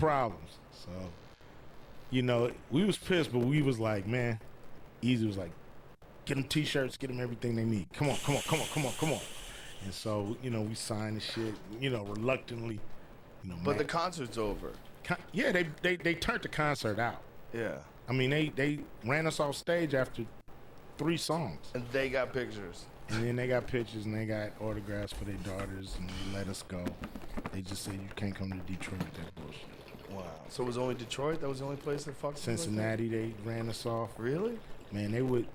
problems. So, you know, we was pissed, but we was like, man, Easy was like, get them T-shirts, get them everything they need. Come on. And so, you know, we signed the shit, you know, reluctantly. You know, but the concert's over. Yeah, they turned the concert out. Yeah. I mean, they ran us off stage after 3 songs. And they got pictures. And then they got pictures and they got autographs for their daughters and they let us go. They just said you can't come to Detroit with that bullshit. Wow. So it was only Detroit? That was the only place that fucked Cincinnati, they ran us off. Really? Man, they would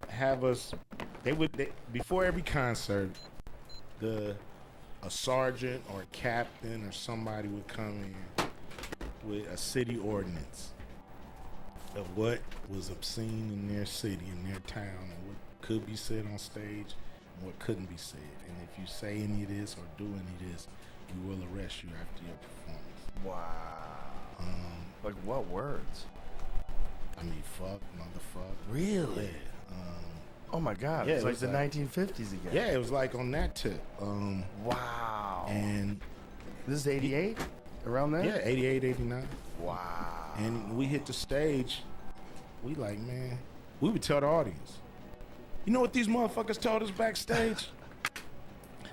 have us. Before every concert, a sergeant or a captain or somebody would come in with a city ordinance of what was obscene in their city, in their town, and what could be said on stage and what couldn't be said. And if you say any of this or do any of this, we will arrest you after your performance. Wow. Like what words? I mean, fuck, motherfucker. Really? Yeah. Oh my God. Yeah, it's like the 1950s again. Yeah, it was like on that tip. Wow. And this is 88? Around there? Yeah, 88, 89. Wow. And we hit the stage, we like, man, we would tell the audience, you know what these motherfuckers told us backstage?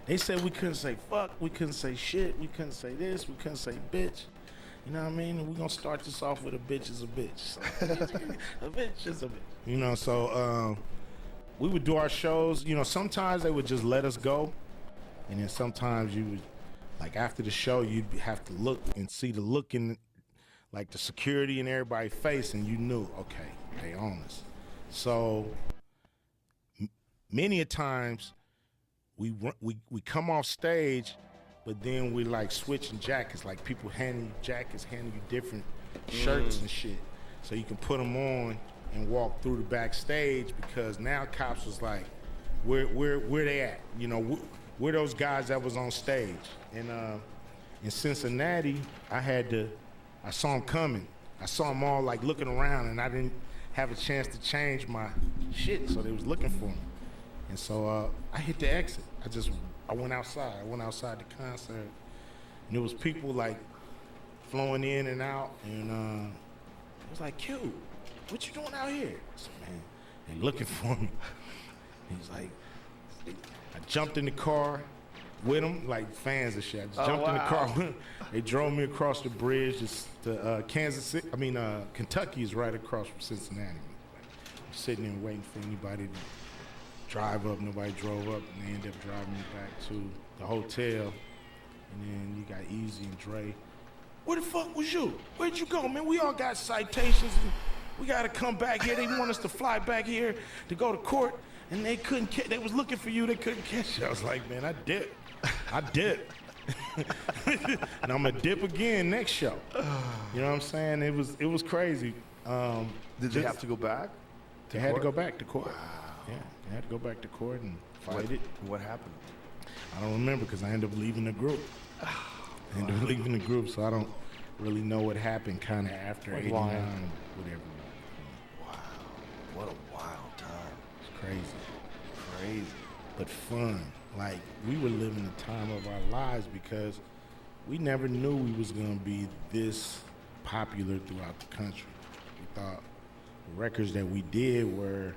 They said we couldn't say fuck, we couldn't say shit, we couldn't say this, we couldn't say bitch. You know what I mean? And we're gonna start this off with a bitch is a bitch. So, a bitch is a bitch. You know, so we would do our shows, you know, sometimes they would just let us go. And then sometimes you would, like after the show, you'd have to look and see the look in, like the security in everybody's face, and you knew, okay, they own us. So many a times we come off stage, but then we like switching jackets, like people handing you jackets, handing you different shirts and shit, so you can put them on and walk through the backstage, because now cops was like, where they at? You know, where those guys that was on stage? And in Cincinnati, I saw them coming. I saw them all like looking around, and I didn't have a chance to change my shit, so they was looking for me. And so I hit the exit. I went outside. I went outside the concert, and there was people like flowing in and out, and it was like, Q, what you doing out here? I said, man, they looking for me. He's like, I jumped in the car with them, like fans and shit. I just jumped in the car with them. They drove me across the bridge to Kentucky is right across from Cincinnati. I'm sitting there waiting for anybody to drive up. Nobody drove up, and they ended up driving me back to the hotel. And then you got Easy and Dre. Where the fuck was you? Where'd you go, man? We all got citations. We got to come back here. They want us to fly back here to go to court, and they couldn't catch. They was looking for you. They couldn't catch you. I was like, man, I dipped. And I'm gonna dip again next show. You know what I'm saying? It was crazy. Did they have to go back? They had to go back to court. Wow. Yeah, they had to go back to court and fight it. What happened? I don't remember, because I ended up leaving the group. So I don't really know what happened kind of after 89 with everyone. Wow, what a wild time. It's crazy, but fun. Like, we were living the time of our lives, because we never knew we was gonna be this popular throughout the country. We thought the records that we did were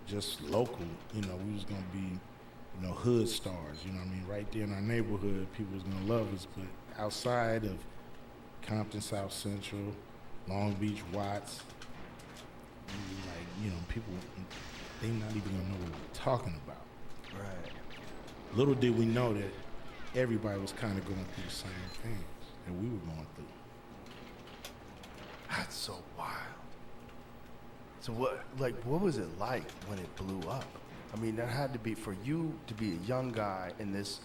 just local. You know, we was gonna be, you know, hood stars. You know what I mean? Right there in our neighborhood, people was gonna love us. But outside of Compton, South Central, Long Beach, Watts, like, you know, people, they not even gonna know what we're talking about. Right. Little did we know that everybody was kind of going through the same things that we were going through. That's so wild. So what was it like when it blew up? I mean, that had to be, for you to be a young guy in this,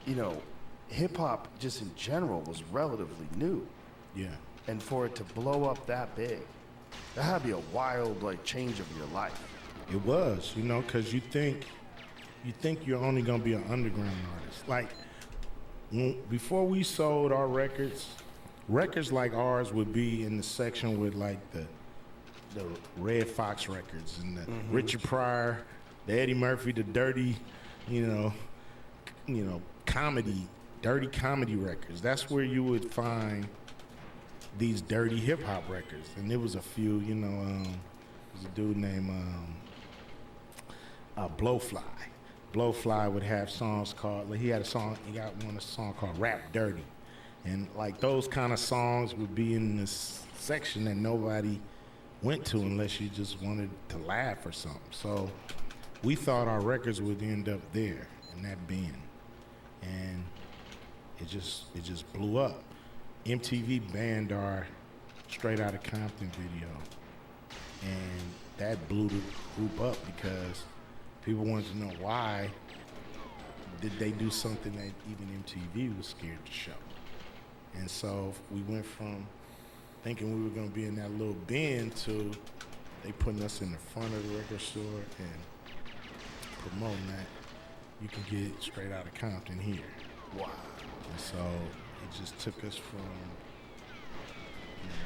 you know, hip hop just in general was relatively new. Yeah. And for it to blow up that big, that had to be a wild, like, change of your life. It was, you know, because you think you're only gonna be an underground artist. Like, before we sold our records like ours would be in the section with like the Red Fox records and the Richard Pryor, the Eddie Murphy, the dirty, you know, comedy dirty comedy records. That's where you would find these dirty hip hop records. And there was a few, you know, there's a dude named Blowfly. Blowfly would have songs called, like he got a song called Rap Dirty. And like those kind of songs would be in this section that nobody went to unless you just wanted to laugh or something. So we thought our records would end up there in that bin. And it just blew up. MTV banned our Straight Outta Compton video. And that blew the group up because people wanted to know why did they do something that even MTV was scared to show. And so we went from thinking we were gonna be in that little bin to they putting us in the front of the record store and promoting that you can get Straight Outta Compton here. Wow. And so it just took us from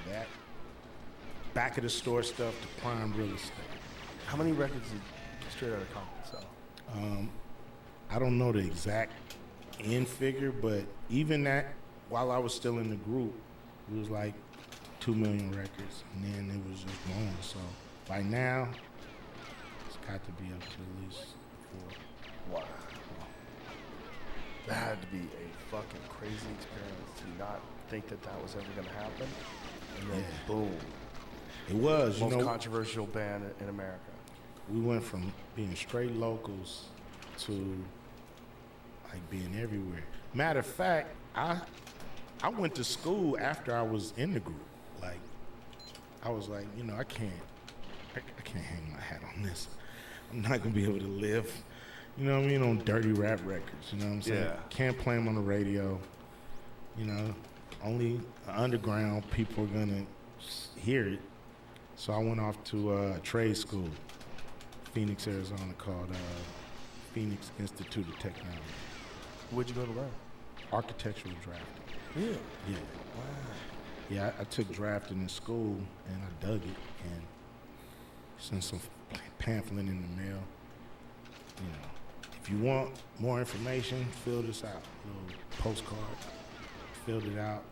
that back of the store stuff to prime real estate. How many records did Straight Outta Compton sell? I don't know the exact end figure, but even that, while I was still in the group, it was like 2 million records, and then it was just growing. So by now, it's got to be up to at least 4. Wow. That had to be a fucking crazy experience to not think that that was ever going to happen. And then boom. It was, Most controversial band in America. We went from being straight locals to like being everywhere. Matter of fact, I went to school after I was in the group. Like, I was like, I can't hang my hat on this. I'm not gonna be able to live, on dirty rap records. You know what I'm saying? Yeah. Can't play them on the radio. Only underground people are gonna hear it. So I went off to a trade school, Phoenix, Arizona, called Phoenix Institute of Technology. Where'd you go to learn? Architectural drafting. Really? Yeah. Wow. Yeah, I took drafting in school and I dug it and sent some pamphlet in the mail. If you want more information, fill this out. Little postcard. Filled it out.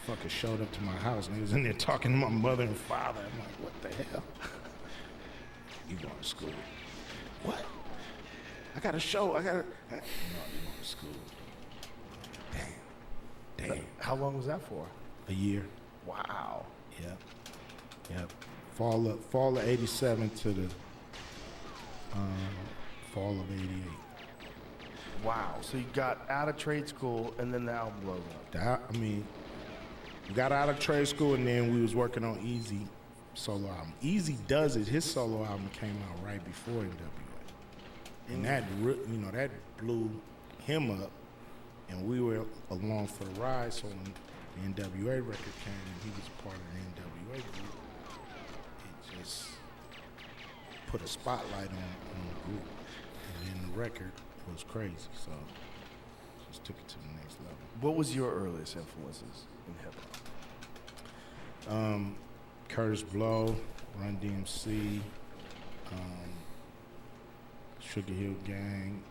Fucker showed up to my house and he was in there talking to my mother and father. I'm like, what the hell? You going to school? What? I got a show. No, you going to school. Damn. How long was that for? A year. Wow. Yep. Fall of 87 to the fall of 88. Wow. So you got out of trade school and then the album blows up. We got out of trade school and then we was working on Easy solo album. Easy Does It, his solo album came out right before NWA. And that blew him up. And we were along for the ride, so when the NWA record came and he was a part of the NWA group, it just put a spotlight on the group. And then the record was crazy, so just took it to the next level. What was your earliest influences in hip-hop? Curtis Blow, Run DMC, Sugar Hill Gang,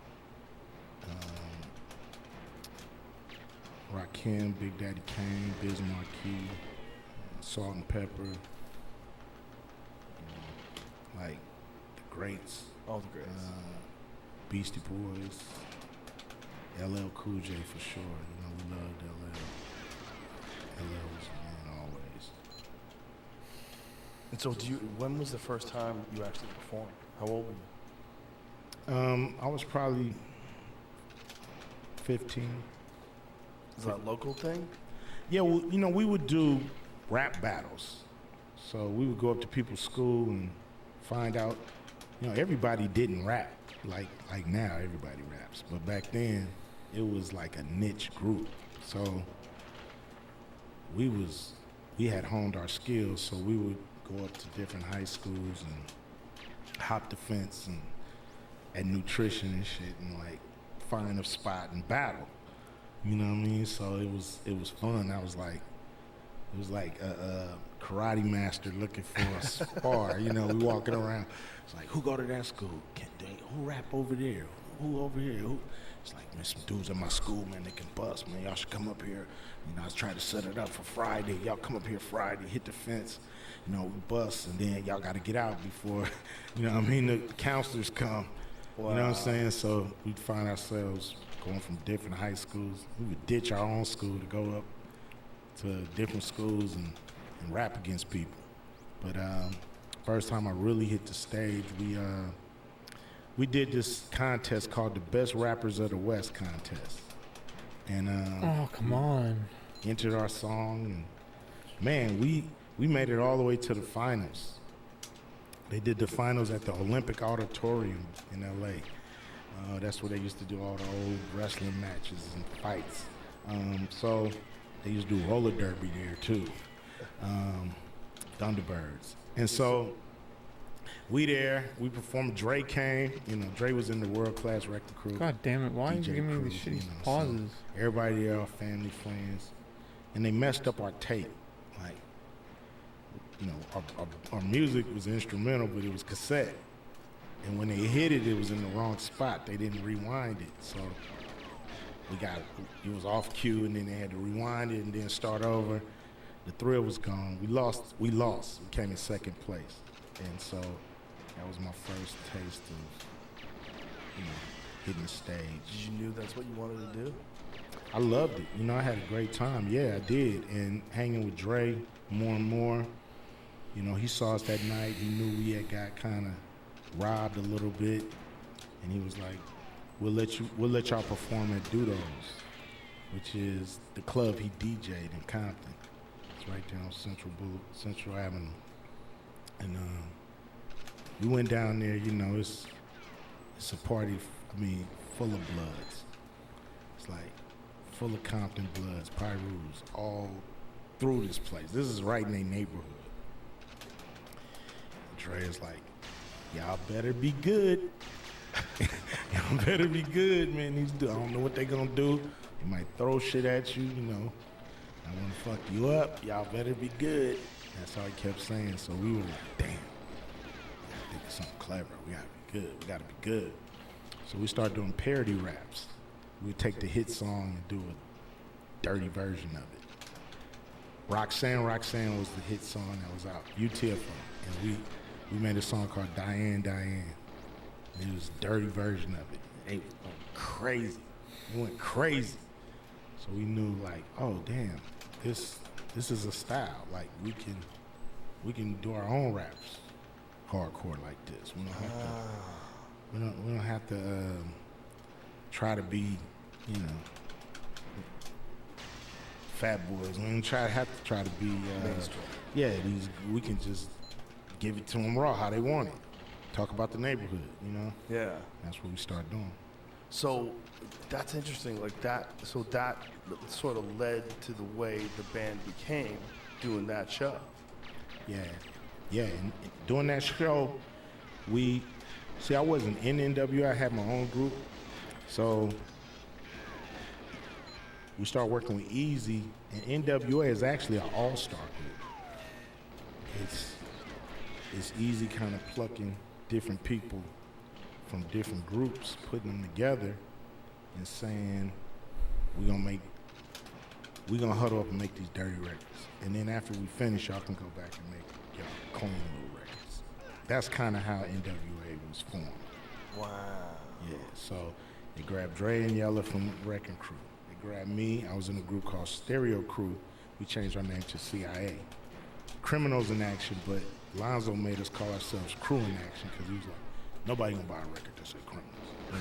Rakim, Big Daddy Kane, Biz Markie, Salt and Pepper, like the greats. All the greats. Beastie Boys, LL Cool J for sure. We loved LL. LL was the man always. And so when was the first time you actually performed? How old were you? I was probably 15. Is that a local thing? Yeah, well, we would do rap battles. So we would go up to people's school and find out, everybody didn't rap like now everybody raps. But back then, it was like a niche group. So we had honed our skills, so we would go up to different high schools and hop the fence and at nutrition and shit and like find a spot and battle. You know what I mean? So it was fun. It was like a karate master looking for a spar. We walking around. It's like, who go to that school? Who rap over there? who over here? Who? It's like, man, some dudes at my school, man, they can bust, man. Y'all should come up here. You know, I was trying to set it up for Friday. Y'all come up here Friday, hit the fence. You know, we bust, and then y'all got to get out before, you know what I mean, the counselors come. Wow. You know what I'm saying? So we'd find ourselves going from different high schools. We would ditch our own school to go up to different schools and rap against people. But first time I really hit the stage, we did this contest called the Best Rappers of the West contest. And Oh, come on. entered our song, and man, we made it all the way to the finals. They did the finals at the Olympic Auditorium in LA. That's where they used to do all the old wrestling matches and fights. So they used to do roller derby there too, Thunderbirds. And so we performed. Dre came, you know, Dre was in the World Class Record Crew. God damn it, why are you DJ giving me crew, these shitty you know, pauses? So everybody there, our family, friends, and they messed up our tape. Like, you know, our music was instrumental, but it was cassette. And when they hit it, it was in the wrong spot. They didn't rewind it, so it was off cue, and then they had to rewind it and then start over. The thrill was gone. We lost. We came in second place, and so that was my first taste of, you know, hitting the stage. You knew that's what you wanted to do? I loved it. You know, I had a great time. Yeah, I did. And hanging with Dre more and more. You know, he saw us that night. He knew we had got kind of robbed a little bit, and he was like, we'll let y'all perform at Dudo's, which is the club he DJ'd in Compton. It's right there on Central Avenue. And we went down there. You know, it's a party, full of bloods. It's like full of Compton bloods, Pyrus, all through this place. This is right in their neighborhood. Dre is like, y'all better be good. Y'all better be good, man. I don't know what they gonna do. They might throw shit at you, you know. I wanna fuck you up. Y'all better be good. That's all he kept saying. So we were like, damn, we gotta think of something clever. We gotta be good. We gotta be good. So we started doing parody raps. We'd take the hit song and do a dirty version of it. Roxanne was the hit song that was out, UTFO. And we made a song called Diane. It was a dirty version of it. It went crazy. It went crazy. So we knew, like, oh damn, this is a style. Like we can do our own raps, hardcore like this. We don't have to try to be, you know, fat boys. We don't have to try to be we can just give it to them raw how they want it. Talk about the neighborhood, you know? Yeah. That's what we started doing. So that's interesting, like that, so that sort of led to the way the band became doing that show. Yeah, and doing that show, I wasn't in NWA, I had my own group. So we started working with Easy, and NWA is actually an all-star group. It's Easy kind of plucking different people from different groups, putting them together and saying, we're gonna huddle up and make these dirty records. And then after we finish, y'all can go back and make y'all clean little records. That's kind of how NWA was formed. Wow. Yeah, so they grabbed Dre and Yella from Wrecking Crew. They grabbed me. I was in a group called Stereo Crew. We changed our name to CIA. Criminals in Action, but Lonzo made us call ourselves Crew in Action because he was like, nobody gonna buy a record that said Criminals. You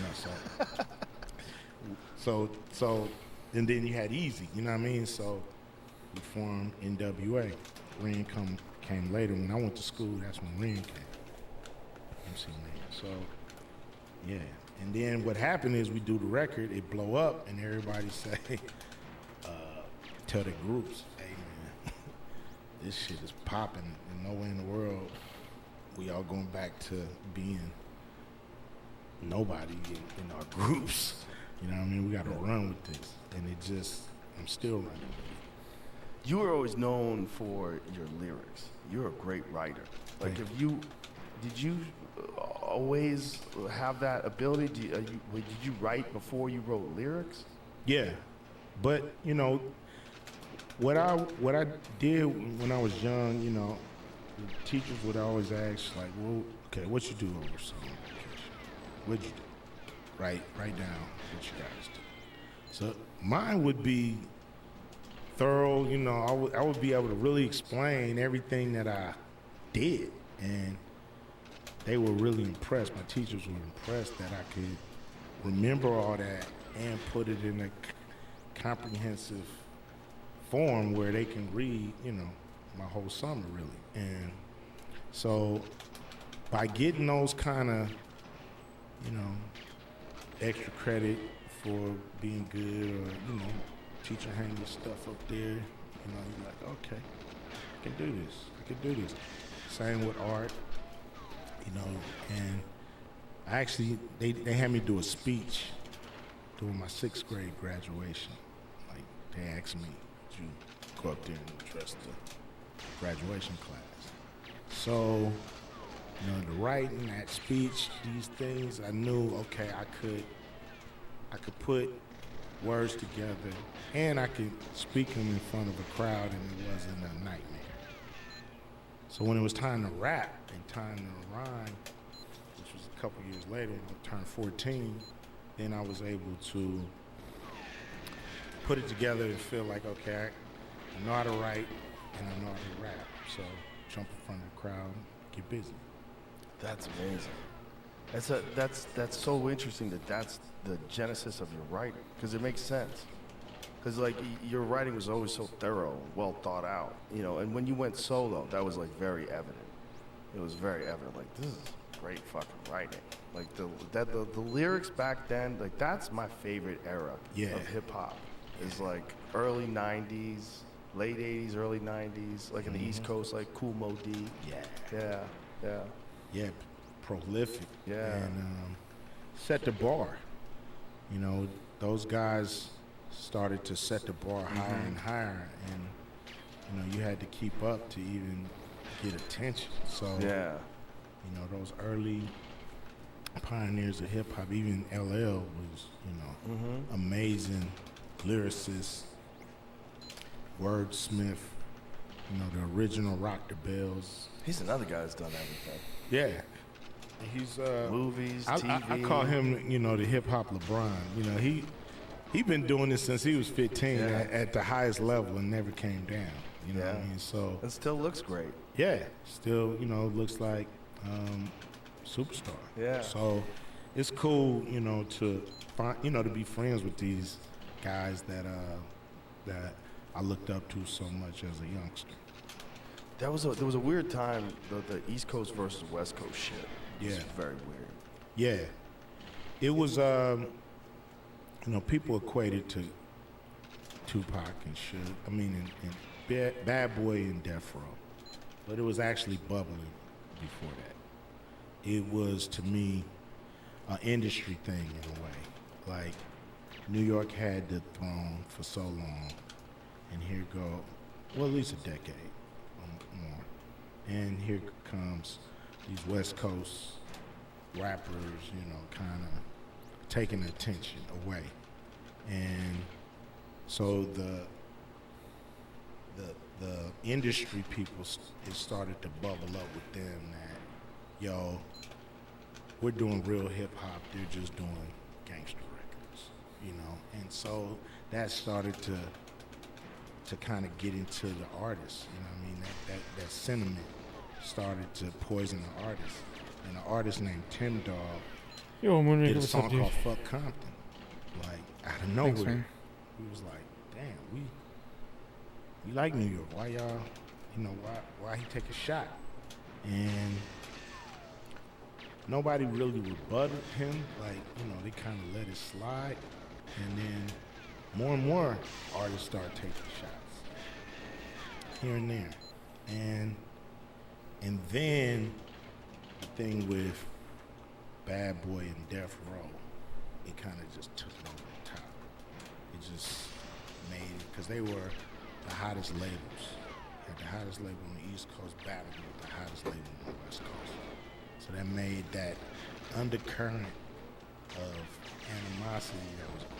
know, so and then you had Easy, you know what I mean? So we formed NWA. Ren came later. When I went to school, that's when Ren came. MC Ren. So yeah. And then what happened is we do the record, it blow up, and everybody say, tell their groups, hey man, this shit is popping, and nowhere in the world we all going back to being nobody in our groups. You know what I mean? We got to run with this, and I'm still running with it. You were always known for your lyrics. You're a great writer. Like, did you always have that ability? Did you write before you wrote lyrics? Yeah, but you know, what I did when I was young, you know, the teachers would always ask like, well, okay, what you do over summer vacation? What'd you do? Write down what you guys do. So mine would be thorough. You know, I would be able to really explain everything that I did, and they were really impressed. My teachers were impressed that I could remember all that and put it in a comprehensive form where they can read, you know, my whole summer really. And so by getting those kind of, you know, extra credit for being good, or, you know, teacher hanging stuff up there, you know, you're like, okay, I can do this. Same with art, you know, and I actually, they had me do a speech during my 6th grade graduation. Like, they asked me, would you go up there and address the graduation class? So, you know, the writing, that speech, these things, I knew, okay, I could put words together, and I could speak them in front of a crowd, and it wasn't a nightmare. So when it was time to rap and time to rhyme, which was a couple years later, when I turned 14, then I was able to put it together and feel like, okay, I know how to write and I know how to rap. So jump in front of the crowd, get busy. That's amazing. That's so interesting that that's the genesis of your writing, because it makes sense. Because like your writing was always so thorough, well thought out, you know. And when you went solo, that was like very evident. It was very evident. Like, this is great fucking writing. Like the lyrics back then, like that's my favorite era of hip hop. Is like early '90s, late '80s, early '90s, like in the East Coast, like Kool Moe Dee. Yeah, prolific. Yeah. And set the bar. You know, those guys started to set the bar higher and higher, and you know, you had to keep up to even get attention. So yeah, you know, those early pioneers of hip hop, even LL was, you know, amazing lyricist, wordsmith. You know, the original Rock the Bells. he's another guy that's done everything. Yeah. He's Movies, I TV. call him, you know, the hip hop LeBron. You know, he been doing this since he was 15 at the highest level and never came down. You know what I mean? So it still looks great. yeah, still, you know, looks like superstar. Yeah. So it's cool, you know, to find, you know, to be friends with these guys that I looked up to so much as a youngster. There was a weird time, the East Coast versus West Coast shit. Yeah. It's very weird. Yeah, it was. You know, people equated to Tupac and Suge. I mean, and Bad Boy and Death Row, but it was actually bubbling before that. It was, to me, an industry thing in a way. Like, New York had the throne for so long, and here go, well, at least a decade or more, and here comes these West Coast rappers, you know, kind of taking attention away. And so the industry people, it started to bubble up with them that, yo, we're doing real hip hop, they're just doing gangster records, you know. And so that started to kind of get into the artists, you know what I mean? That sentiment started to poison the artists. And an artist named Tim Dog Yo, I'm did a what's song up, dude? called Fuck Compton. Like, out of nowhere. Thanks, man. We was like, damn, we like New York. Why y'all, you know, why he take a shot? And nobody really rebutted him. Like, you know, they kind of let it slide. And then more and more artists start taking shots here and there. And then the thing with Bad Boy and Death Row, it kind of just took it over the top. It just made it, because they were the hottest labels. Had the hottest label on the East Coast battling with the hottest label on the West Coast. So that made that undercurrent of animosity that was going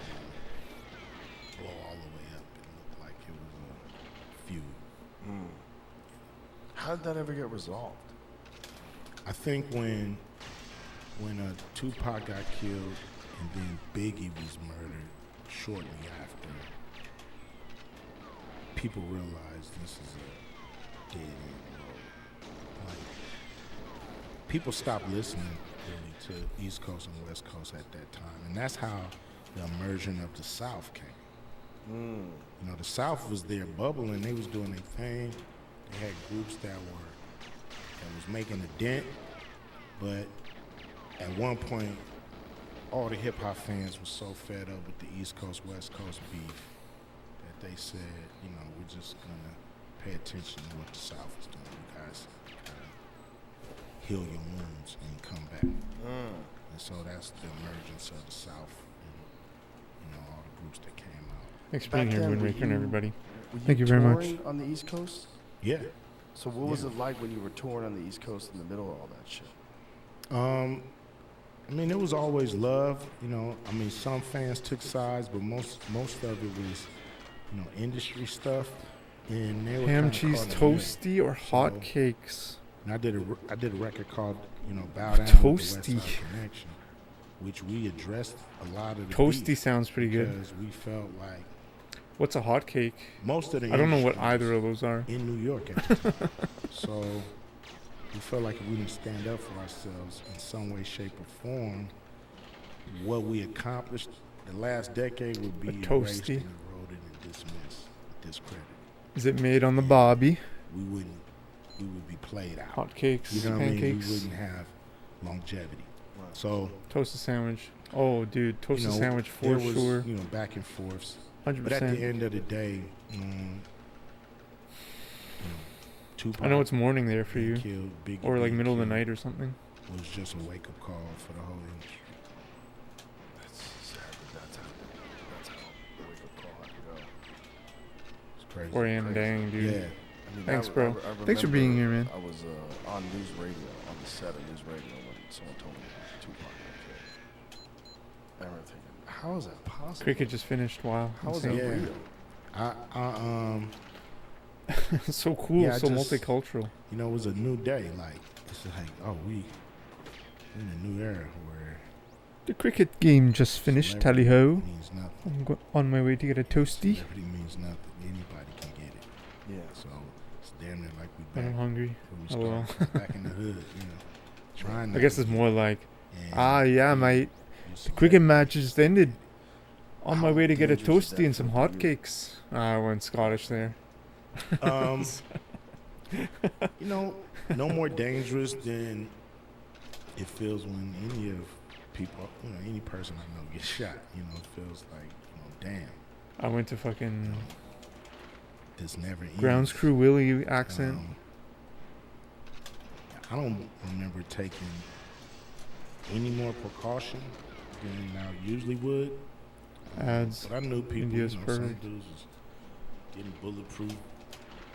to blow all the way up. It looked like it was a feud. How did that ever get resolved? I think when Tupac got killed and then Biggie was murdered shortly after, people realized this is a dead end road. Like, people stopped listening really to East Coast and West Coast at that time, and that's how the immersion of the South came. You know, the South was there bubbling, they was doing their thing. They had groups that was making a dent, but at one point, all the hip hop fans were so fed up with the East Coast, West Coast beef that they said, you know, we're just gonna pay attention to what the South is doing. You guys gotta heal your wounds and come back. And so that's the emergence of the South and, you know, all the groups that came out. Thanks for being Back here, then, Moonraker, and everybody. Were Thank you very much. touring on the East Coast? Yeah. So what was it like when you were touring on the East Coast in the middle of all that shit? I mean, it was always love, you know. I mean, some fans took sides, but most of it was, you know, industry stuff. And they were Ham, kinda cheese, caught in the toasty, or hot So- cakes? And I did a record called, you know, Bow Down with the West Toasty. Side Connection, which we addressed a lot of the Toasty beef sounds pretty good. because we felt like What's a hot cake? most of the I don't know what industry either was of those are. in New York at the time. So we felt like if we didn't stand up for ourselves in some way, shape, or form, what we accomplished the last decade would be A erased toasty. and eroded and dismissed, discredited. Is it made on the Bobby? We would be played out. Hot cakes, You know what I mean? pancakes, We wouldn't have longevity. Right. So toasted sandwich. Oh, dude, toasted you know, sandwich for there was, sure. you know, back and forths. 100%. But at the end of the day, Tupac I know it's morning there for being you, killed, Biggie or like being middle of the killed night or something. was just a wake-up call for the whole industry. That's sad that that's how the wake-up call had to go. It's crazy. 4 a.m. Dang, dude. Yeah. I mean, Thanks, I bro. Thanks for being here, man. I was on news radio, on the set of news radio when someone told me Tupac got killed. I remember thinking, how is that possible? Cricket just finished. Wow. How is that insane. Yeah. real? So cool, Yeah, I so just- multicultural. You know, it was a new day. Like, it's like, oh, we in a new era where The cricket game just finished, celebrity tally-ho. means nothing. I'm on my way to get a toasty. Celebrity means nothing. Anybody can get it. Yeah. So it's damn near like we But I'm back hungry. where we Oh, well. started, back in the hood, you know. Trying I guess it's more like, yeah, yeah, mate. The cricket match just ended. On my How way to get a dangerous is toasty that and some for you? hotcakes. I went Scottish there. You know, no more dangerous than it feels when any of people, you know, any person I know gets shot. You know, it feels like, you know, damn, I went to fucking this never ends. Grounds Crew Willie accent. I don't remember taking any more precaution than I usually would. Ads. But I knew people, India's you know, some perfect. dudes was getting bulletproof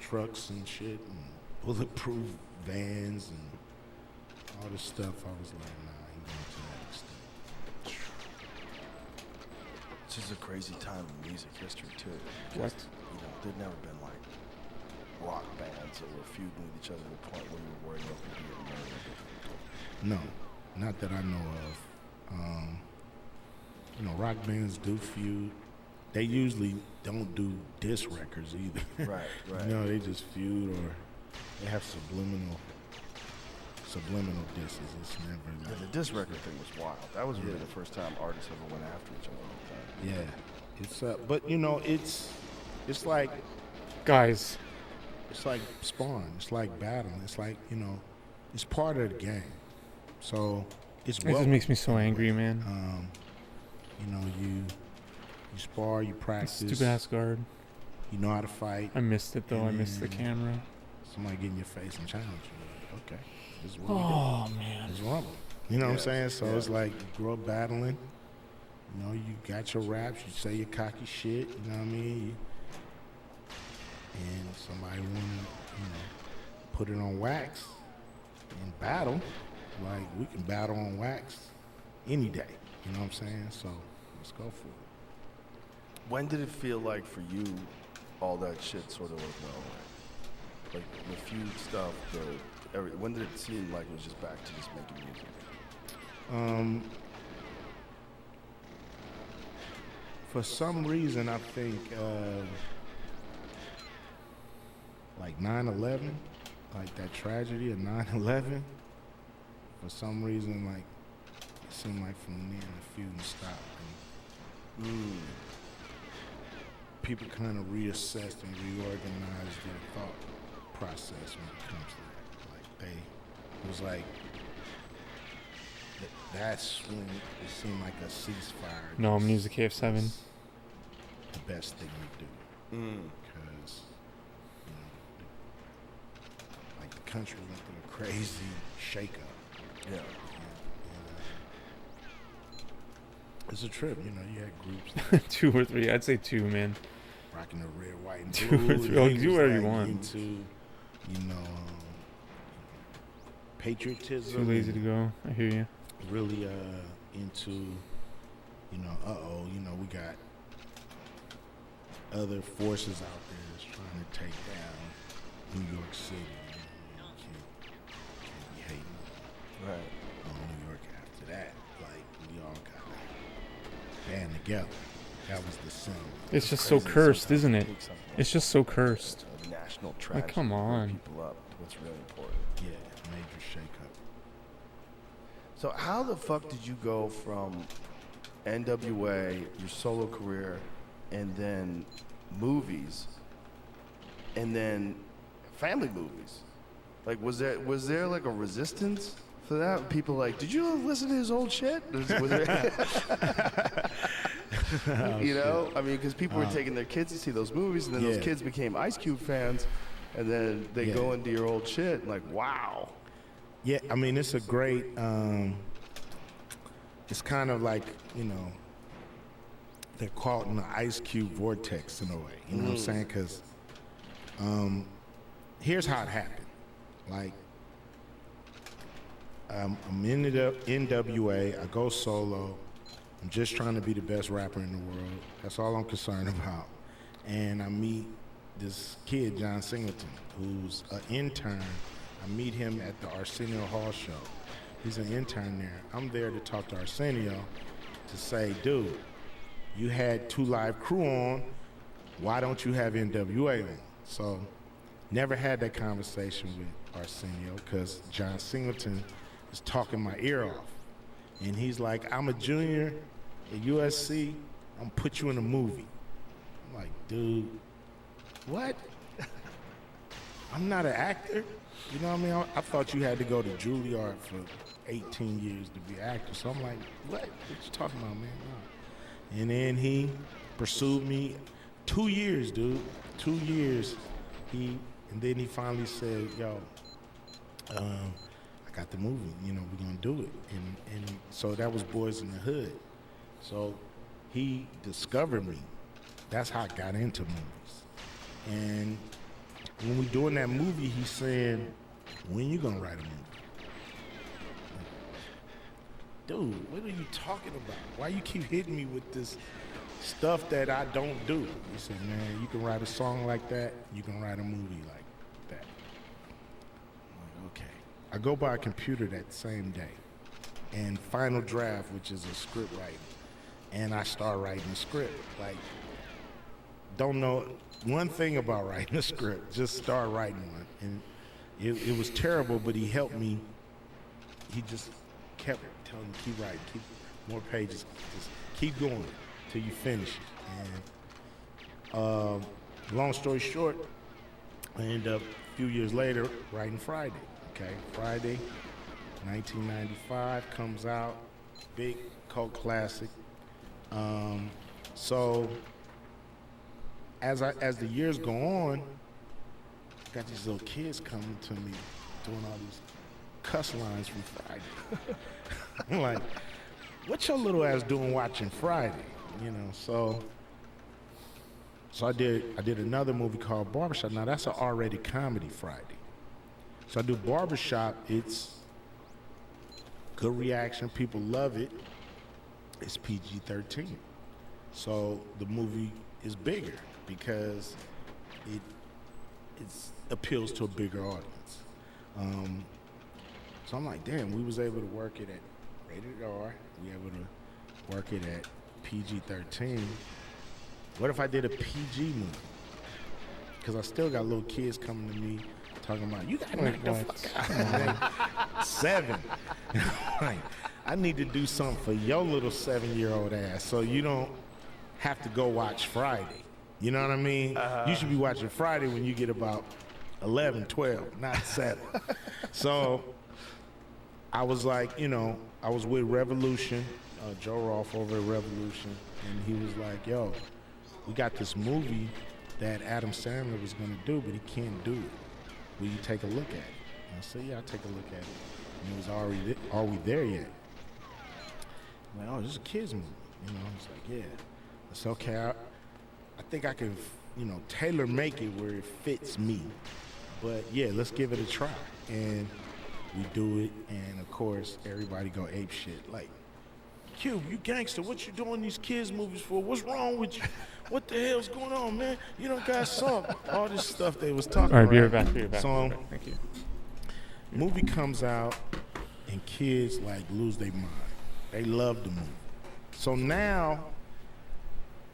trucks and shit, and bulletproof vans and all this stuff. I was like, nah, he went to that extent. It's just a crazy time in music history too. What? You know, there'd never been like rock bands that were feuding with each other to the point where you were worried about people getting murdered. No, not that I know of. You know, rock bands do feud. They usually don't do diss records either. Right, right. You know, they just feud or they have subliminal disses. It's never Yeah, like, the diss record thing was wild. That was really Yeah. the first time artists ever went after each other like that. yeah. It's but you know, it's like Guys, sparring. It's like battling. It's like, you know, it's part of the game. So it's it just makes me so angry, man. You know, you spar, you practice. Stupid ass guard. You know how to fight. I missed it though. I missed the Mm. camera. Somebody get in your face and challenge you. Like, okay, this is what we Oh do. man. It's rumble. You know what I'm Yes, saying? So yeah. it's like you grow up battling. You know, you got your raps. You say your cocky shit. You know what I mean? And somebody want to, you know, put it on wax in battle. Like, we can battle on wax any day. You know what I'm saying? So let's go for it. When did it feel like for you, all that shit sort of went away? Like the feud stuff, when did it seem like it was just back to just making music? For some reason, I think like 9/11, like that tragedy of 9/11. For some reason, like it seemed like from then the feud stopped. And people kind of reassessed and reorganized their thought process when it comes to that. Like it was like that's when it seemed like a ceasefire. No, I'm Music KF7. was the best thing to do because like the country went through a crazy shakeup. Yeah. It's a trip, you had groups 2 or 3. I'd say 2, man. rocking the red, white, and 2 blue. or 3. Oh, He do was, whatever you like, want. Into, patriotism. Too lazy to go. I hear you. Really into, we got other forces out there that's trying to take down New York City. Can't be hating on New York after that. Like, we all got to band together. That was the sin. It's just so cursed, isn't it? It's just so cursed. A national tragedy. Like, come on. People up to what's really important. Yeah, major shakeup. So how the fuck did you go from NWA, your solo career, and then movies, and then family movies? Like, was there like a resistance for that? People like, did you listen to his old shit? Was there you know, I mean, because people were taking their kids to see those movies, and then those kids became Ice Cube fans, and then they go into your old shit, and like, wow. Yeah, I mean, it's a great, it's kind of like, they're caught in the Ice Cube vortex in a way, you know what I'm saying? Because here's how it happened. Like, I'm in the NWA, I go solo, I'm just trying to be the best rapper in the world. That's all I'm concerned about. And I meet this kid, John Singleton, who's an intern. I meet him at the Arsenio Hall show. He's an intern there. I'm there to talk to Arsenio to say, dude, you had 2 Live Crew on. Why don't you have NWA on? So never had that conversation with Arsenio because John Singleton is talking my ear off. And he's like, I'm a junior at USC. I'm gonna put you in a movie. I'm like, dude, what? I'm not an actor. You know what I mean? I thought you had to go to Juilliard for 18 years to be an actor. So I'm like, what you talking about, man? No. And then he pursued me 2 years, dude. 2 years. And then he finally said, yo, I got the movie, we're gonna do it. And so that was Boys in the Hood. So he discovered me. That's how I got into movies. And when we doing that movie, he's saying, when you gonna write a movie? Dude, what are you talking about? Why you keep hitting me with this stuff that I don't do? He said, man, you can write a song like that, you can write a movie like that. I'm like, okay. I go by a computer that same day, and Final Draft, which is a script writing, and I start writing the script. Like, don't know one thing about writing a script, just start writing one. And it was terrible, but he helped me. He just kept telling me, keep writing, keep more pages, just keep going till you finish it. And long story short, I ended up a few years later writing Friday. Okay, Friday, 1995 comes out, big cult classic. So as the years go on, got these little kids coming to me doing all these cuss lines from Friday. I'm like, what your little ass doing watching Friday? So I did another movie called Barbershop. Now that's an R-rated comedy Friday. So I do Barbershop. It's good reaction. People love it. It's PG-13. So the movie is bigger because it appeals to a bigger audience. So I'm like, damn, we was able to work it at rated R. We able to work it at PG-13. What if I did a PG movie? Because I still got little kids coming to me talking about, you gotta knock the fuck out. 7. Like, I need to do something for your little 7-year-old ass so you don't have to go watch Friday. You know what I mean? You should be watching Friday when you get about 11, 12, not 7. So I was like, you know, I was with Revolution, Joe Rolfe over at Revolution, and he was like, yo, we got this movie that Adam Sandler was gonna do, but he can't do it. Will you take a look at it? And I said, yeah, I'll take a look at it. And it was already, are we there yet? I'm like, oh, this is a kid's movie. You know, I was like, yeah. It's okay. I think I can, you know, tailor make it where it fits me. But yeah, let's give it a try. And we do it, and of course, everybody go ape shit. Like, Q, you gangster, what you doing these kids movies for? What's wrong with you? What the hell's going on, man? You don't got soft. All this stuff they was talking about. All right, be right back. Be right back. So, Thank you. movie comes out, and kids like lose their mind. They love the movie. So now,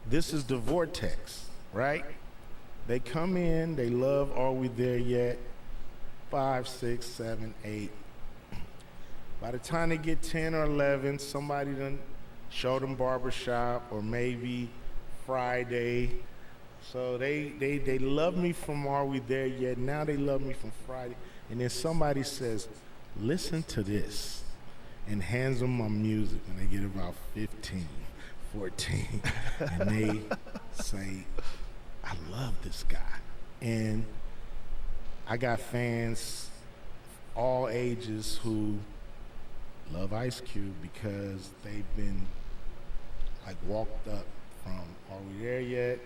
this is the vortex, right? They come in, they love Are We There Yet? 5, 6, 7, 8. By the time they get 10 or 11, somebody done showed them Barbershop or maybe Friday. So they love me from Are We There Yet? Now they love me from Friday. And then somebody says, listen to this, and hands them my music when they get about 15, 14. And they say, I love this guy. And I got fans all ages who love Ice Cube because they've been like walked up from Are We There Yet?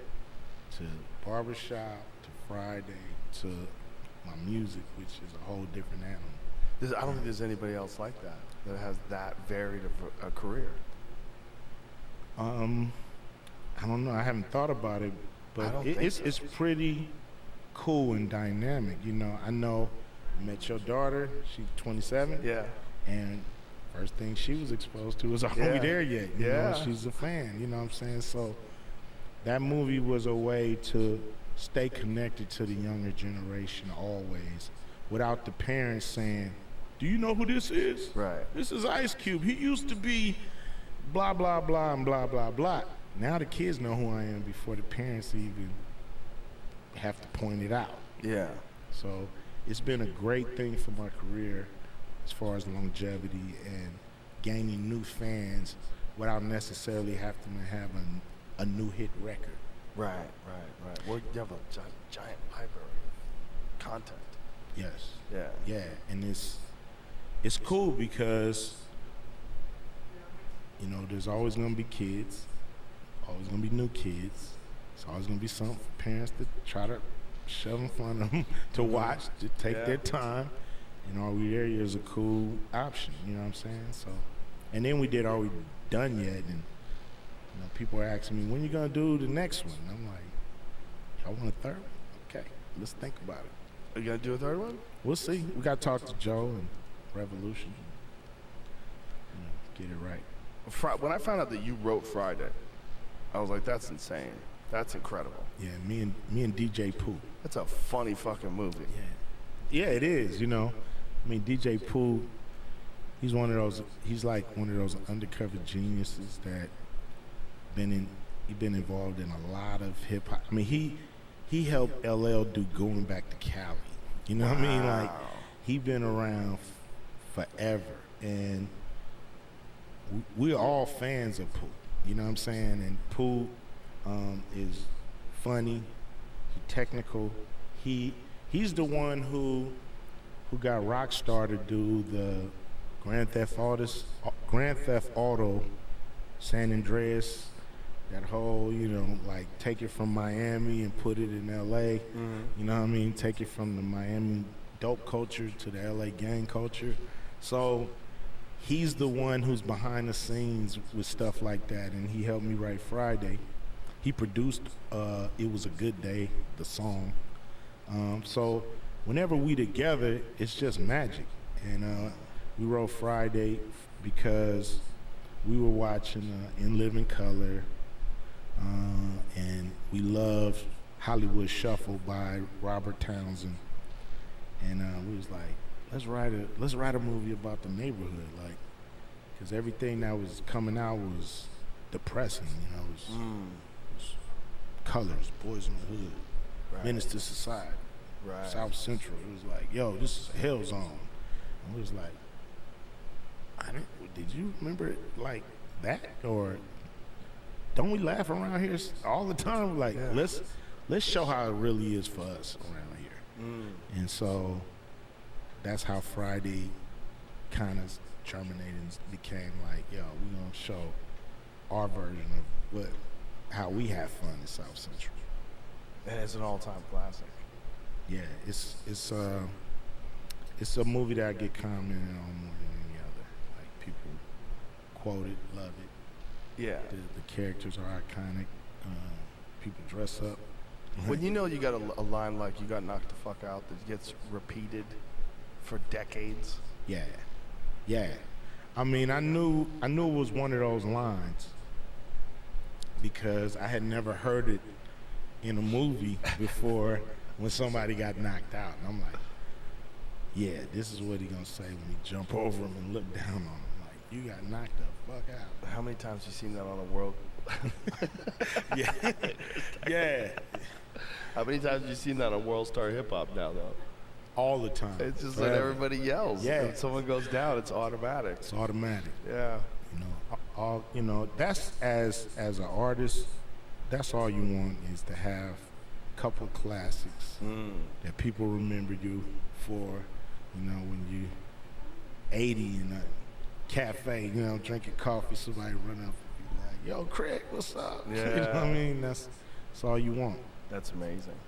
To Barbershop, to Friday, to my music, which is a whole different animal. I don't think there's anybody else like that has that varied of a career. I don't know. I haven't thought about it, but it's pretty cool and dynamic. You know, I met your daughter. She's 27. Yeah. And first thing she was exposed to was Are We There Yet? You know, she's a fan. You know what I'm saying? So that movie was a way to stay connected to the younger generation always, without the parents saying, do you know who this is? Right. This is Ice Cube. He used to be blah, blah, blah, and blah, blah, blah. Now the kids know who I am before the parents even have to point it out. Yeah. So it's been a great thing for my career as far as longevity and gaining new fans without necessarily having to have a new hit record. Right. Well, you have a giant library of content. Yes. Yeah. Yeah, and it's cool because, you know, there's always gonna be kids, always gonna be new kids. It's always gonna be something for parents to try to shove in front of them to watch, to take their time. And Are We There Yet is a cool option, you know what I'm saying? So, and then we did Are We Done Yet? And you know, people are asking me, when you gonna do the next one? And I'm like, y'all want a third one? Okay, let's think about it. Are you gonna do a third one? We'll see. We got to talk to Joe and Revolution. You know, get it right. When I found out that you wrote Friday, I was like, that's insane. That's incredible. Yeah, me and DJ Pooh. That's a funny fucking movie. Yeah, it is. You know, I mean, DJ Pooh, he's like one of those undercover geniuses that he's been involved in a lot of hip hop. I mean, he helped LL do Going Back to Cali. You know what I mean? Like, he been around forever, and we're all fans of Pooh. You know what I'm saying? And Pooh is funny, technical. He's the one who got Rockstar to do the Grand Theft Auto San Andreas. That whole, you know, like take it from Miami and put it in LA. Mm-hmm. You know what I mean? Take it from the Miami dope culture to the LA gang culture. So he's the one who's behind the scenes with stuff like that, and he helped me write Friday. He produced It Was a Good Day, the song. So whenever we together, it's just magic. And we wrote Friday because we were watching In Living Color, and we loved Hollywood Shuffle by Robert Townsend. And we was like, let's write a movie about the neighborhood, like, because everything that was coming out was depressing, you know. It was Colors, Boys in the Hood, Right. Menace to Society, Right. South Central. It was like, yo, this is a hell zone. And we was like, did you remember it like that? Or don't we laugh around here all the time? Like, Yeah. let's show how it really is for us around here. And so that's how Friday kind of germinated and became like, yo, we gonna show our version of how we have fun in South Central. And it's an all-time classic. Yeah, it's a movie that I get commented on more than any other. Like, people quote it, love it. Yeah. The characters are iconic. People dress up. When you know you got a line like "you got knocked the fuck out" that gets repeated for decades. Yeah. I mean, I knew it was one of those lines because I had never heard it in a movie before when somebody got knocked out. And I'm like, yeah, this is what he gonna say when he jump over him and look down on him. Like, you got knocked the fuck out. How many times you seen that on a world? Yeah. How many times you seen that on World Star Hip Hop now, though? All the time. It's just like Forever. everybody yells. Yeah. When someone goes down, it's automatic. It's automatic. Yeah. You know, that's as an artist, that's all you want, is to have a couple classics that people remember you for. You know, when you 80 in a cafe, you know, drinking coffee, somebody run up and be like, "Yo, Craig, what's up?" Yeah. You know what I mean? That's all you want. That's amazing.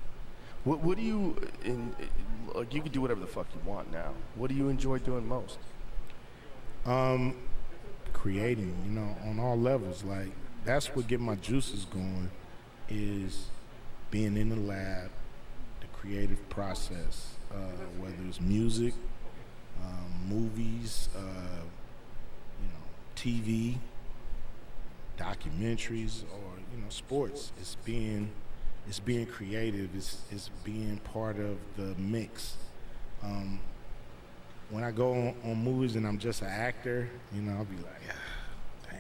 What do you like? You can do whatever the fuck you want now. What do you enjoy doing most? Creating, you know, on all levels. Like, that's what get my juices going, is being in the lab, the creative process, whether it's music, movies, you know, TV, documentaries, or, you know, sports. It's being creative. It's being part of the mix. When I go on movies and I'm just an actor, you know, I'll be like, damn,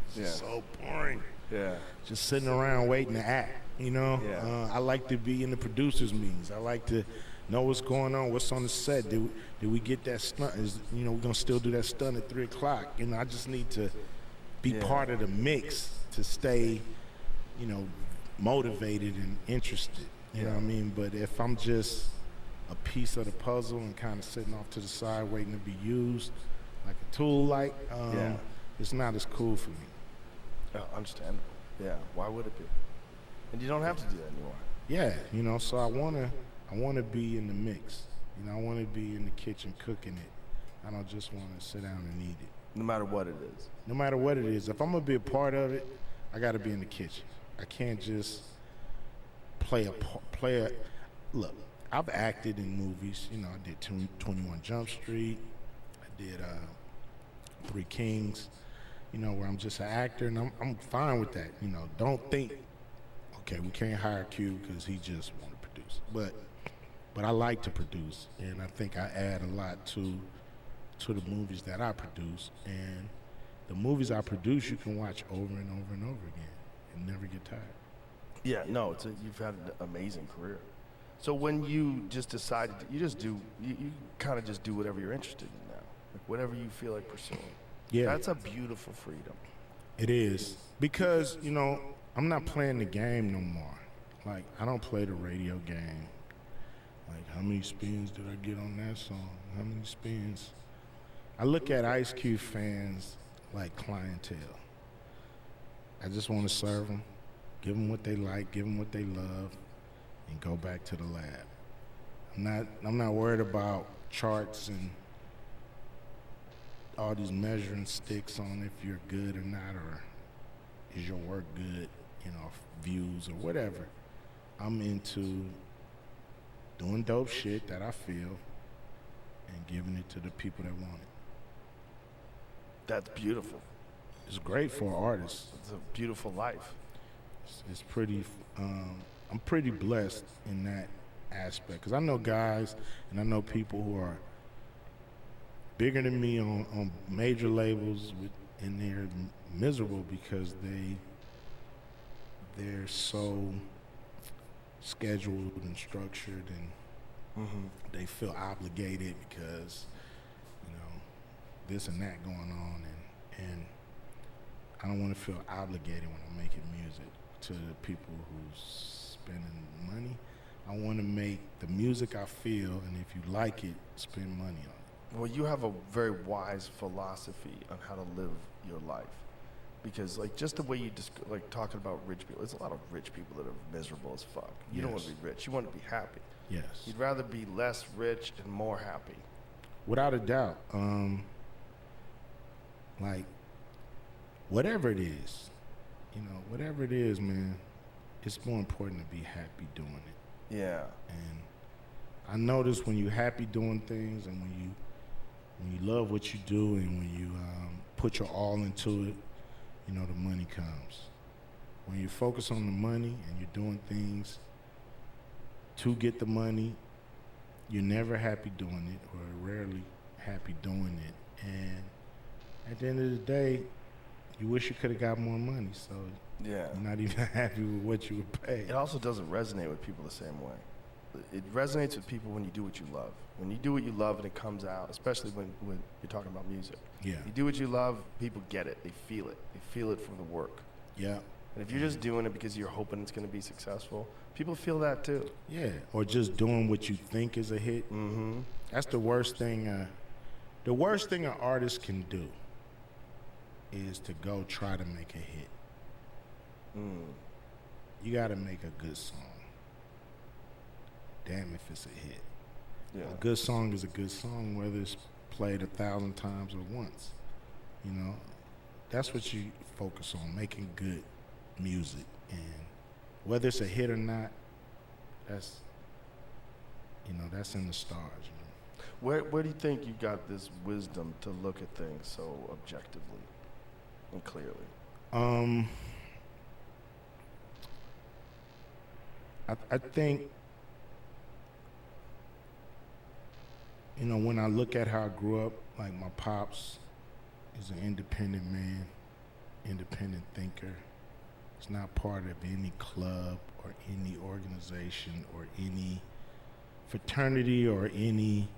this is so boring. Yeah. Just sitting around waiting to act, you know? Yeah. I like to be in the producers' meetings. I like to know what's going on, what's on the set. Did we get that stunt? You know, we're going to still do that stunt at 3 o'clock. You know, I just need to be part of the mix to stay, you know, motivated and interested. You know what I mean? But if I'm just a piece of the puzzle and kind of sitting off to the side waiting to be used like a tool, like, it's not as cool for me. Understandable. Yeah. Why would it be? And you don't have to do that anymore. Yeah, you know, so I wanna be in the mix. You know, I wanna be in the kitchen cooking it. I don't just wanna sit down and eat it. No matter what it is. No matter what it is, if I'm gonna be a part of it, I gotta be in the kitchen. I can't just play a. Look, I've acted in movies. You know, I did 21 Jump Street. I did Three Kings. You know, where I'm just an actor, and I'm fine with that. You know, don't think, okay, we can't hire Q because he just want to produce. But I like to produce, and I think I add a lot to the movies that I produce. And the movies I produce, you can watch over and over and over again and never get tired. Yeah. No. You've had an amazing career. So when you just decided, you kind of just do whatever you're interested in now, like whatever you feel like pursuing. Yeah. That's a beautiful freedom. It is, because, you know, I'm not playing the game no more. Like, I don't play the radio game. Like, how many spins did I get on that song? How many spins? I look at Ice Cube fans like clientele. I just want to serve them, give them what they like, give them what they love, and go back to the lab. I'm not worried about charts and all these measuring sticks on if you're good or not, or is your work good, you know, views or whatever. I'm into doing dope shit that I feel and giving it to the people that want it. That's beautiful. It's great for artists. It's a beautiful life. It's pretty. I'm pretty blessed in that aspect because I know guys and I know people who are bigger than me on major labels and they're miserable because they're so scheduled and structured and they feel obligated because you know this and that going on and I don't want to feel obligated when I'm making music to the people who's spending money. I want to make the music I feel, and if you like it, spend money on it. Well, you have a very wise philosophy on how to live your life. Because, like, just the way you like talking about rich people, there's a lot of rich people that are miserable as fuck. You don't want to be rich. You want to be happy. Yes. You'd rather be less rich and more happy. Without a doubt. Like, whatever it is, you know, whatever it is, man, it's more important to be happy doing it. Yeah. And I notice when you're happy doing things and when you love what you do and when you put your all into it, you know, the money comes. When you focus on the money and you're doing things to get the money, you're never happy doing it or rarely happy doing it. And at the end of the day, you wish you could have got more money, so yeah, you're not even happy with what you were paid. It also doesn't resonate with people the same way. It resonates with people when you do what you love. When you do what you love and it comes out, especially when you're talking about music. Yeah. You do what you love, people get it. They feel it. They feel it from the work. Yeah. And if you're just doing it because you're hoping it's going to be successful, people feel that too. Yeah, or just doing what you think is a hit. Mm-hmm. That's the worst thing. The worst thing an artist can do is to go try to make a hit. You got to make a good song. Damn if it's a hit. Yeah. A good song is a good song, whether it's played 1,000 times or once. You know, that's what you focus on, making good music. And whether it's a hit or not, that's, you know, that's in the stars. You know? Where do you think you got this wisdom to look at things so objectively and clearly? I think, you know, when I look at how I grew up, like my pops is an independent man, independent thinker. He's not part of any club or any organization or any fraternity or any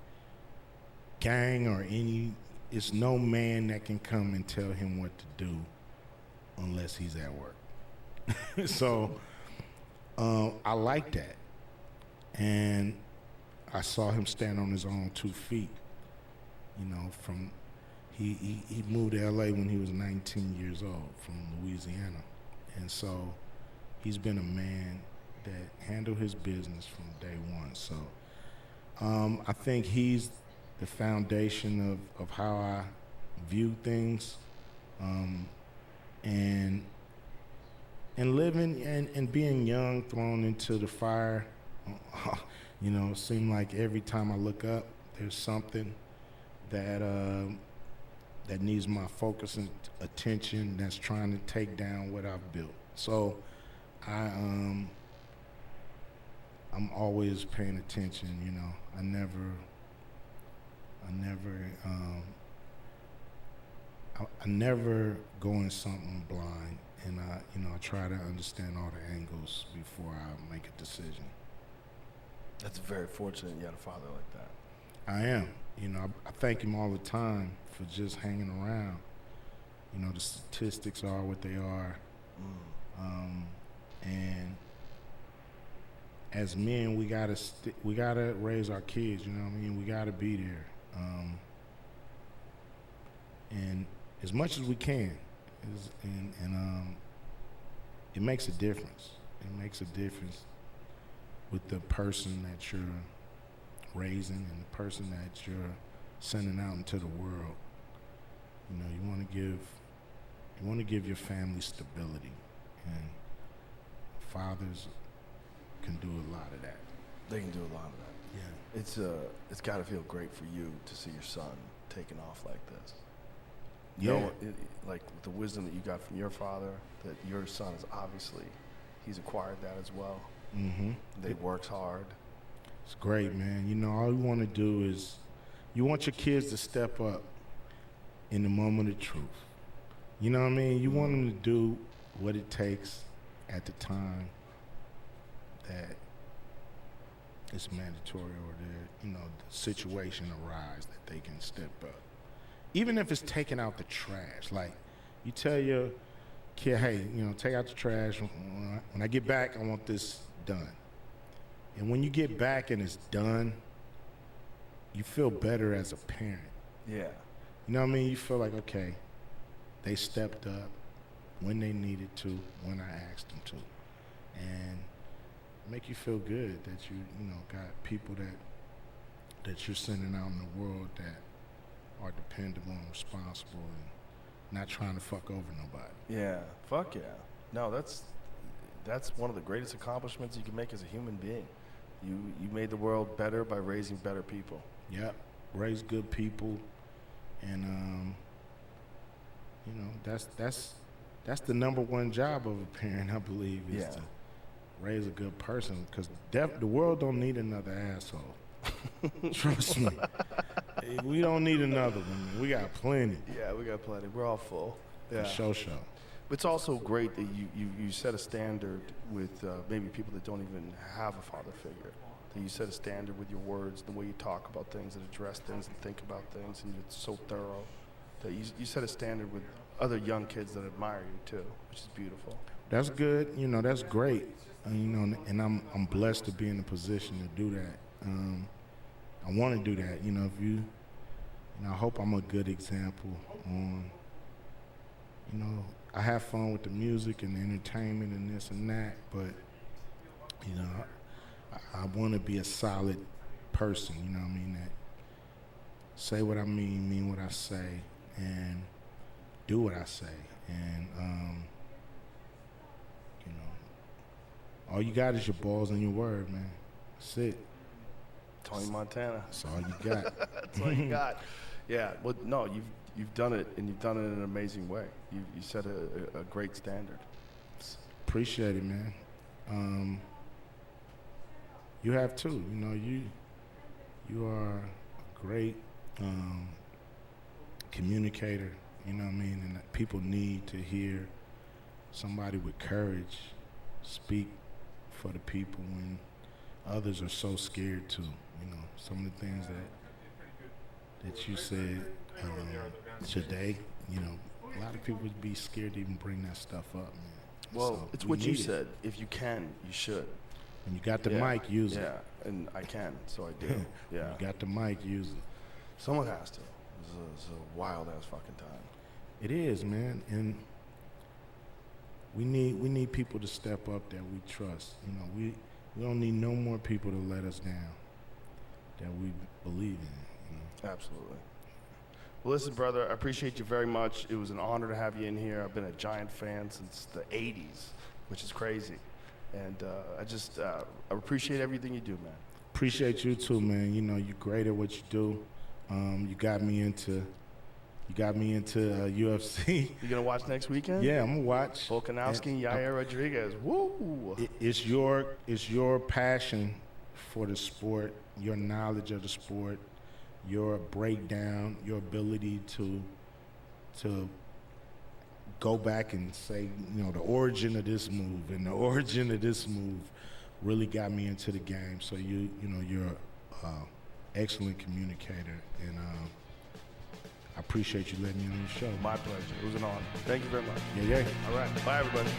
gang or any, it's no man that can come and tell him what to do unless he's at work. So I like that. And I saw him stand on his own 2 feet, you know, from, he moved to LA when he was 19 years old from Louisiana. And so he's been a man that handled his business from day one. So I think he's the foundation of how I view things, and living and being young, thrown into the fire. You know, it seemed like every time I look up, there's something that that needs my focus and attention, that's trying to take down what I've built. So I'm always paying attention. You know, I never go in something blind, and I try to understand all the angles before I make a decision. That's very fortunate you had a father like that. I am. You know, I thank him all the time for just hanging around. You know, the statistics are what they are. And as men, we gotta raise our kids. You know what I mean? We gotta be there, and as much as we can. It makes a difference. It makes a difference with the person that you're raising and the person that you're sending out into the world. You know, you want to give your family stability, and fathers can do a lot of that. They can do a lot of that. Yeah. It's got to feel great for you to see your son taking off like this. Yeah. Know, like the wisdom that you got from your father, that your son is obviously, he's acquired that as well. Mm-hmm. They works hard. It's great, man. You know, all you want to do is, you want your kids to step up in the moment of truth. You know what I mean? You want them to do what it takes at the time that it's mandatory, or the situation arise that they can step up. Even if it's taking out the trash. Like, you tell your kid, hey, take out the trash. When I get back, I want this done. And when you get back and it's done, you feel better as a parent. Yeah. You know what I mean? You feel like, okay, they stepped up when they needed to, when I asked them to. And make you feel good that you got people that you're sending out in the world that are dependable and responsible and not trying to fuck over nobody. Yeah. Fuck yeah. No, that's one of the greatest accomplishments you can make as a human being. You made the world better by raising better people. Yep. Raise good people, and that's the number one job of a parent, I believe, is to raise a good person, because the world don't need another asshole. Trust me. We don't need another one. We got plenty. Yeah, we got plenty. We're all full. Yeah. Show. It's also great that you set a standard with maybe people that don't even have a father figure. That you set a standard with your words, the way you talk about things and address things and think about things, and it's so thorough. That you set a standard with other young kids that admire you too, which is beautiful. That's good. That's great. And I'm blessed to be in a position to do that. I want to do that. I hope I'm a good example on. I have fun with the music and the entertainment and this and that, but I want to be a solid person. You know what I mean? That say what I mean what I say, and do what I say. And all you got is your balls and your word, man. That's it. Tony Montana. That's all you got. That's all you got. Yeah. Well, no, you've done it, and you've done it in an amazing way. You set a great standard. Appreciate it, man. You have too. You are a great communicator. You know what I mean? And people need to hear somebody with courage speak for the people when others are so scared to. Some of the things that you said today, a lot of people would be scared to even bring that stuff up, man. Well, So it's we what you need it. said. If you can, you should. When you got the mic, use it. Yeah, and I can, so I do. Yeah. You got the mic, use it. Someone has to. It's a wild ass fucking time. It is, man, and we need people to step up that we trust. We don't need no more people to let us down that we believe in. Absolutely. Well, listen, brother, I appreciate you very much. It was an honor to have you in here. I've been a giant fan since the 80s, which is crazy. And I appreciate everything you do, man. Appreciate you too, man. You're great at what you do. You got me into UFC. You gonna watch next weekend? Yeah, I'm gonna watch. Volkanovski, Yair Rodriguez. Woo! It's your passion for the sport, your knowledge of the sport, your breakdown, your ability to go back and say, the origin of this move and the origin of this move really got me into the game. So you're an excellent communicator, and I appreciate you letting me on your show. My pleasure. It was an honor. Thank you very much. Yeah. All right. Bye, everybody.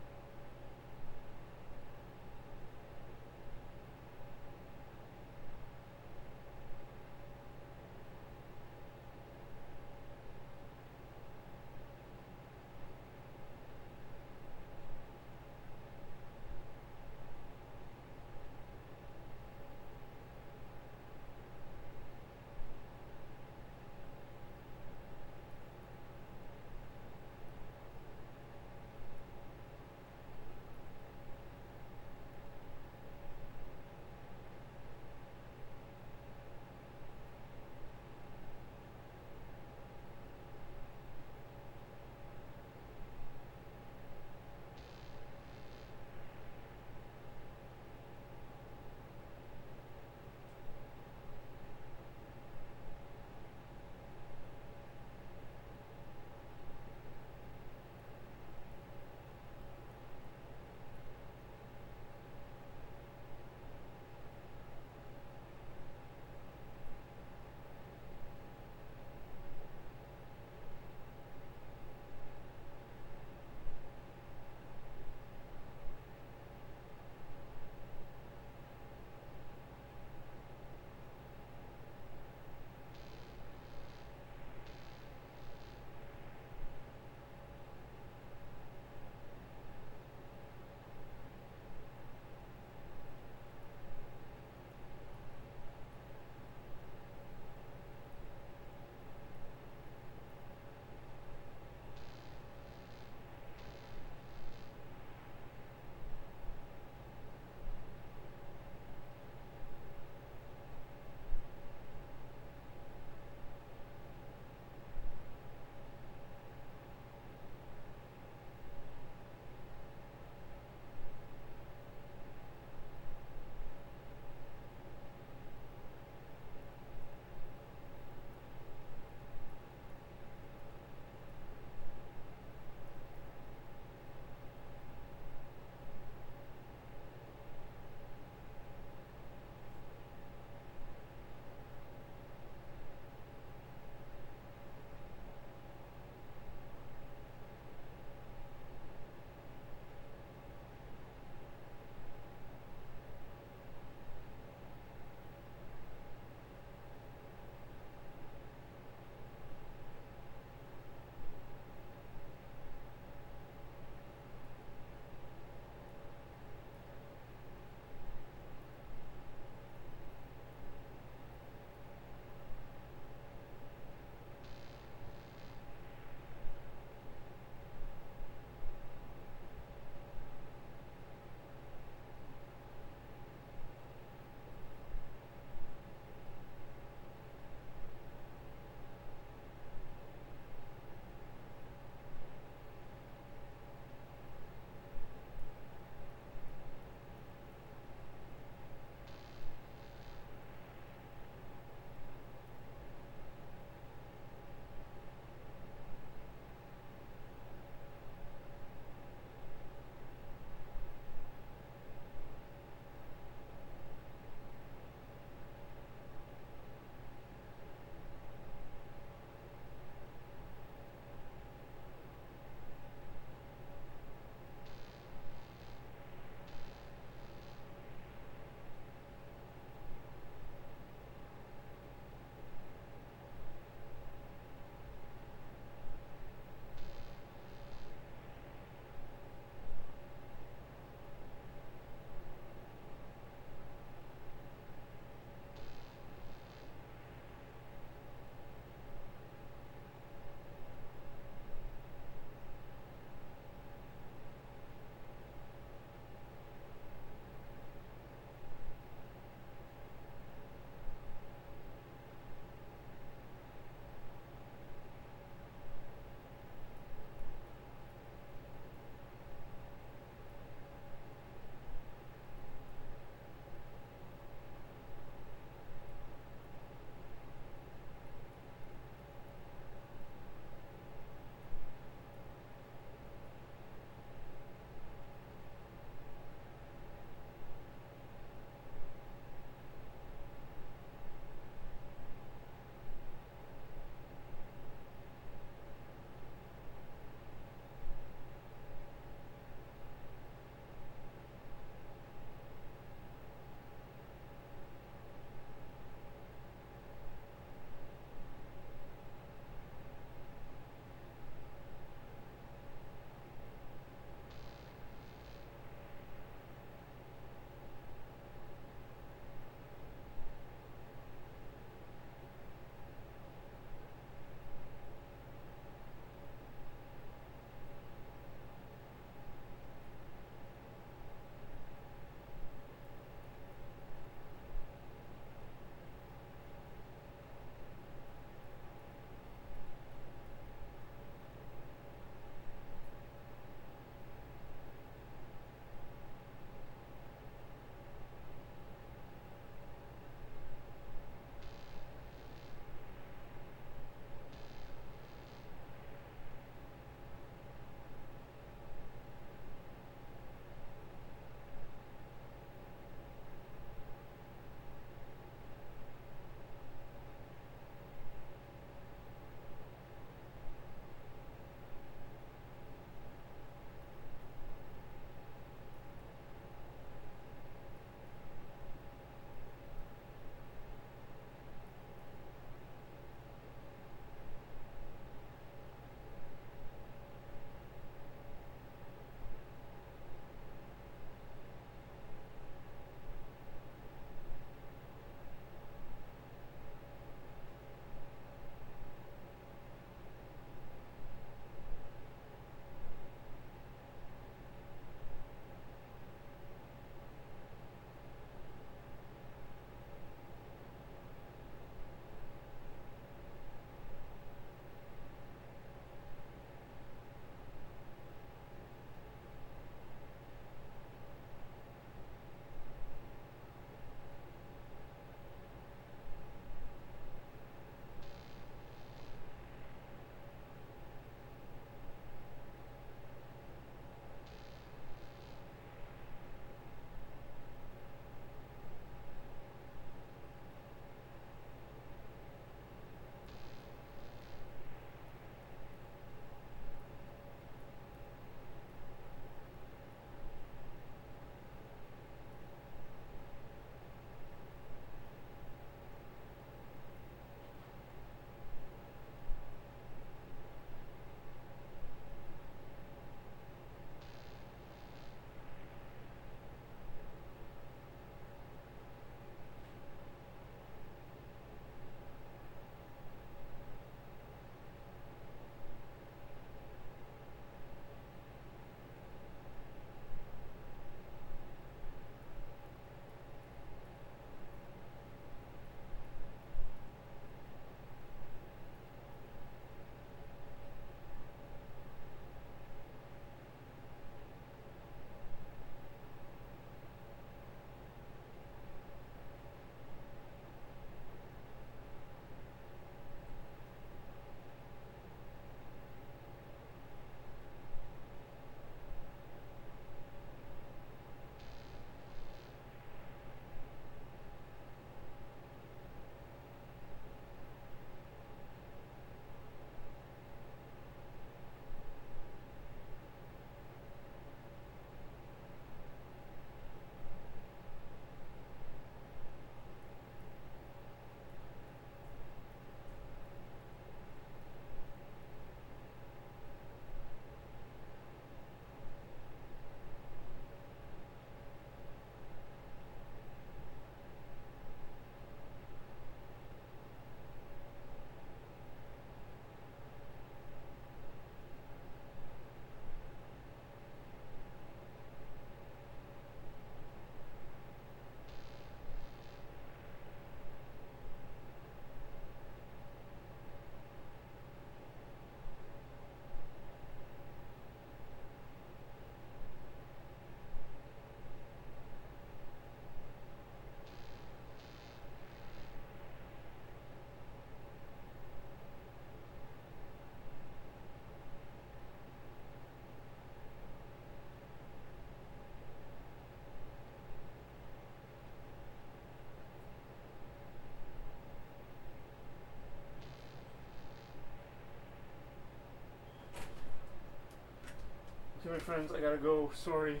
Okay, my friends, I gotta go. Sorry.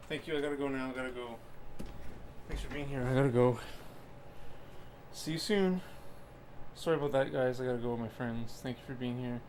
Thank you. I gotta go now. I gotta go. Thanks for being here. I gotta go. See you soon. Sorry about that, guys. I gotta go with my friends. Thank you for being here.